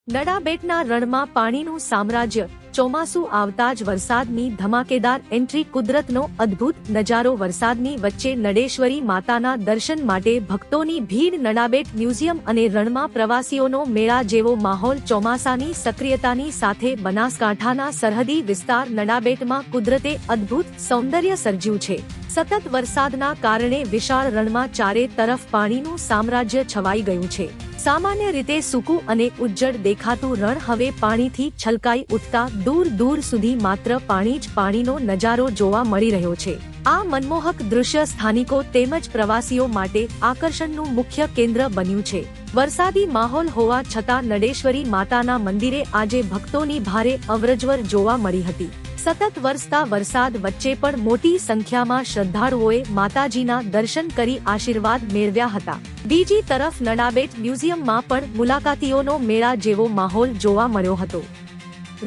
નડાબેટના રણમાં પાણીનું સામ્રાજ્ય। ચોમાસું આવતા જ વરસાદની ધમાકેદાર એન્ટ્રી, કુદરતનો અદ્ભુત નજારો। વરસાદની વચ્ચે નડેશ્વરી માતાના દર્શન માટે ભક્તોની ભીડ। નડાબેટ મ્યુઝિયમ અને રણમાં પ્રવાસીઓનો મેળા જેવો માહોલ। ચોમાસાની સક્રિયતાની સાથે બનાસકાંઠાના સરહદી વિસ્તાર નડાબેટમાં કુદરતે અદ્ભુત સૌંદર્ય સર્જ્યું છે। સતત વરસાદના કારણે વિશાળ રણમાં ચારે તરફ પાણીનું સામ્રાજ્ય છવાઈ ગયું છે। સામાન્ય રીતે સૂકું અને ઉજ્જડ દેખાતું રણ હવે પાણીથી છલકાઈ ઉઠતા દૂર દૂર સુધી માત્ર પાણી જ પાણીનો નજારો જોવા મળી રહ્યો છે। આ મનમોહક દૃશ્ય સ્થાનિકો તેમજ પ્રવાસીઓ માટે આકર્ષણનું મુખ્ય કેન્દ્ર બન્યું છે। વરસાદી માહોલ હોવા છતાં નડેશ્વરી માતાના મંદિરે આજે ભક્તોની ભારે અવરજવર જોવા મળી હતી। સતત વરસતા વરસાદ વચ્ચે પણ મોટી સંખ્યામાં શ્રદ્ધાળુઓએ માતાજીના દર્શન કરી આશીર્વાદ મેળવ્યા હતા। બીજી તરફ નડાબેટ મ્યુઝિયમમાં પણ મુલાકાતીઓનો મેળા જેવો માહોલ જોવા મળ્યો હતો।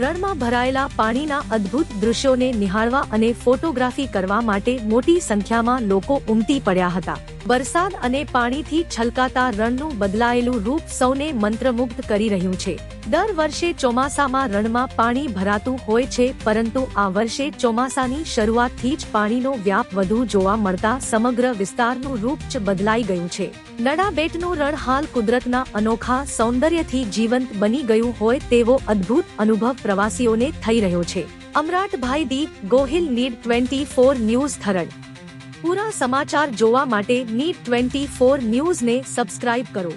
રણમાં ભરાયેલા પાણીના અદ્ભુત દૃશ્યોને નિહાળવા અને ફોટોગ્રાફી કરવા માટે મોટી સંખ્યામાં લોકો ઉમટી પડ્યા હતા। વરસાદ અને પાણીથી છલકાતા રણનું બદલાયેલું રૂપ સૌને મંત્રમુગ્ધ કરી રહ્યું છે। દર વર્ષે ચોમાસામાં રણમાં પાણી ભરાતું હોય છે, પરંતુ આ વર્ષે ચોમાસાની શરૂઆતથી જ પાણીનો વ્યાપ વધુ જોવા મળતા સમગ્ર વિસ્તારનું રૂપ જ બદલાઈ ગયું છે। નડાબેટનું રણ હાલ કુદરતના અનોખા સૌંદર્યથી જીવંત બની ગયું હોય તેવો અદ્ભુત અનુભવ પ્રવાસીઓને થઈ રહ્યો છે। અમરાટભાઈ દીપ ગોહિલ, નીડ 24 ન્યૂઝ, થરડ। પૂરા સમાચાર જોવા માટે નીડ 24 ન્યૂઝને સબસ્ક્રાઇબ કરો।